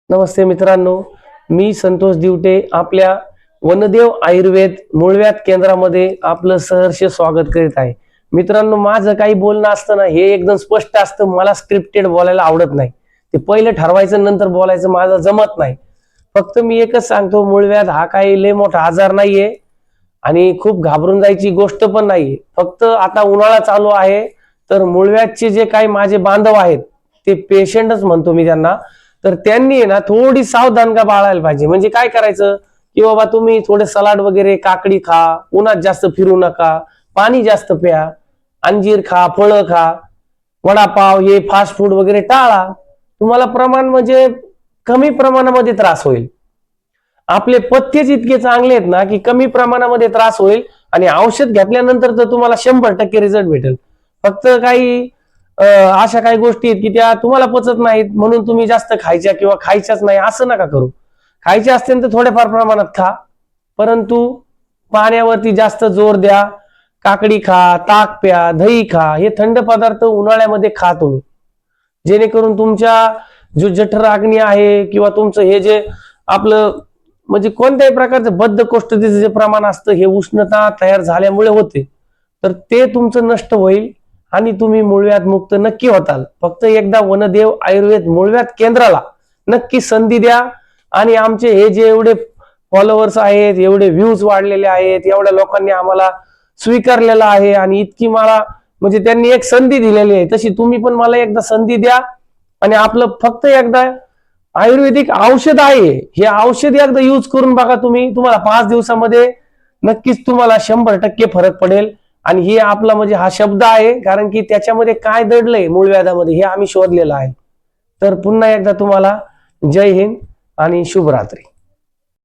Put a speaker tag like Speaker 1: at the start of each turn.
Speaker 1: नमस्ते मित्रांनो, मी संतोष दिवटे आपल्या वनदेव आयुर्वेद मूळव्याध केंद्रामध्ये आपलं सहर्ष स्वागत करीत आहे। मित्रांनो, माझं काही बोलणं असतं ना, हे एकदम स्पष्ट असतं। मला स्क्रिप्टेड बोलायला आवडत नाही। ते पहिले ठरवायचं नंतर बोलायचं माझं जमत नाही। फक्त मी एकच सांगतो, मूळव्याध हा काही लय मोठा आजार नाहीये आणि खूप घाबरून जायची गोष्ट पण नाहीये। फक्त आता उन्हाळा चालू आहे, तर मूळव्याधचे जे काही माझे बांधव आहेत, ते पेशंटच म्हणतो मी त्यांना, तर त्यांनी ना थोडी सावधानता बाळगायला पाहिजे। म्हणजे काय करायचं की बाबा तुम्ही थोडे सलाड वगैरे, काकडी खा, उन्हात जास्त फिरू नका, पाणी जास्त प्या, अंजीर खा, फळं खा, वडापाव हे फास्ट फूड वगैरे टाळा। तुम्हाला प्रमाण म्हणजे कमी प्रमाणामध्ये त्रास होईल। आपले पथ्यच इतके चांगले आहेत ना की कमी प्रमाणामध्ये त्रास होईल आणि औषध घेतल्यानंतर तर तुम्हाला 100% रिझल्ट भेटेल। फक्त काही अशा काही गोष्टी आहेत की त्या तुम्हाला पचत नाहीत म्हणून तुम्ही जास्त खायच्या किंवा खायच्याच नाही असं नका करू। खायचे असतील तर थोडेफार प्रमाणात खा, परंतु पाण्यावरती जास्त जोर द्या। काकडी खा, ताक प्या, दही खा, हे थंड पदार्थ उन्हाळ्यामध्ये खा तुम्ही, जेणेकरून तुमच्या जो जठराग्नी आहे किंवा तुमचं हे जे आपलं म्हणजे कोणत्याही प्रकारचं बद्धकोष्ठतेचं जे प्रमाण असतं हे उष्णता तयार झाल्यामुळे होते, तर ते तुमचं नष्ट होईल आणि तुम्ही मूळव्याध मुक्त नक्की होताल। फक्त एकदा वनदेव आयुर्वेद मूळव्याध केंद्राला नक्की संधी द्या आणि आमचे हे जे एवढे फॉलोअर्स आहेत, एवढे व्ह्यूज वाढलेले आहेत, एवढ्या लोकांनी आम्हाला स्वीकारलेलं आहे आणि इतकी मला म्हणजे त्यांनी एक संधी दिलेली आहे, तशी तुम्ही पण मला एकदा संधी द्या आणि आपलं फक्त एकदा आयुर्वेदिक औषध आहे, हे औषध एकदा यूज करून बघा तुम्ही। तुम्हाला 5 दिवसामध्ये नक्कीच तुम्हाला 100% फरक पडेल। आणि हे आपला म्हणजे हा शब्द आहे, कारण की त्याच्यामध्ये काय दडलंय मूळव्याधामध्ये हे आम्ही शोधलेलं आहे। तर पुन्हा एकदा तुम्हाला जय हिंद आणि शुभरात्री।